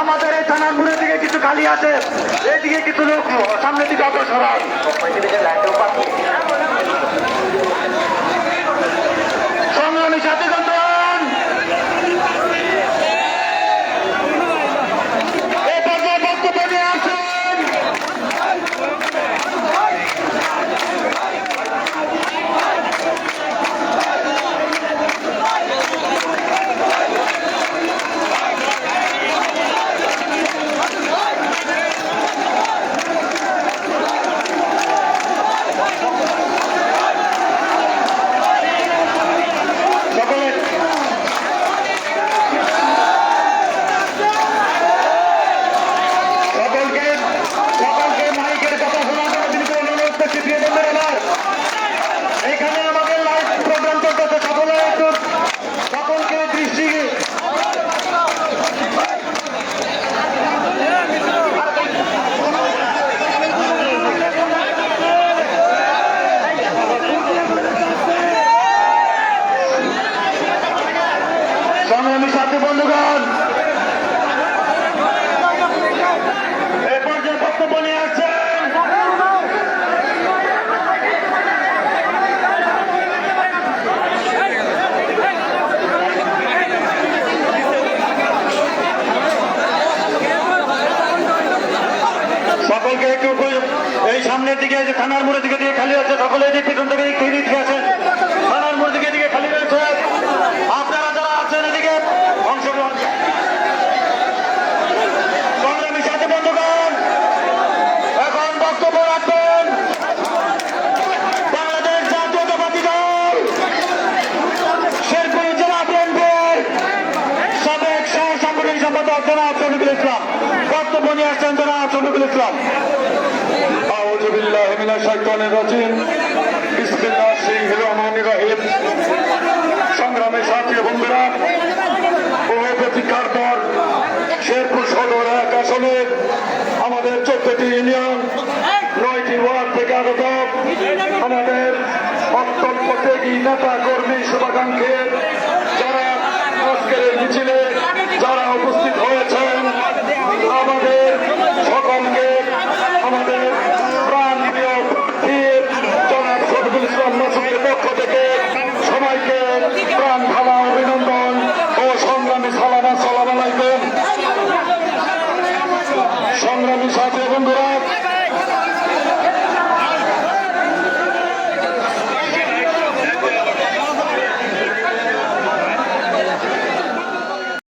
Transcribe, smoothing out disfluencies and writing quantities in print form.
আমাদের এই থানার ঘুরে দিকে কিছু খালি আছে, এইদিকে কিছু লোক সামনের দিকে অগ্রসর হয়। সংগ্রামী সাথীগণ, এই পর্যায়ে বক্তব্য নিয়ে আসুন। সংগ্রামী সাথী বন্ধুগণ, এ পর্যায়ে বক্তব্য নিয়ে আসছেন সকলকে একটু এই সামনের দিকে যে থানার মোড়ের দিকে দিয়ে খালি আছে, সকলে যে পিছন থেকে দিকে আছেন, থানার মোড় দিকে দিকে খালি রয়েছে। আপনারা যারা আছেন এদিকে অংশগ্রহণ। সংগ্রামী সাথী বন্ধুগণ, এখন বক্তব্য রাখবেন বাংলাদেশ জাতীয়তাবাদী দল শেরপুর জেলা বিএনপির সাবেক সহ সাংগঠনিক সম্পাদক জনাব শফিকুল ইসলাম। বক্তব্য নিয়ে আসছেন জনাব শফিকুল ইসলাম। আউযু বিল্লাহি মিনাশ শাইতানির রাজিম। বিসমিল্লাহির রহমানির রহিম। সংগ্রামী সাথী বন্ধুরা, বহু প্রতীক্ষার পর শেরপুর সদর এক আসনে আমাদের 14টি ইউনিয়ন 9টি ওয়ার্ড থেকে আগত আমাদের অত্যন্ত দেশত্যাগী নেতা কর্মী শুভাকাঙ্ক্ষী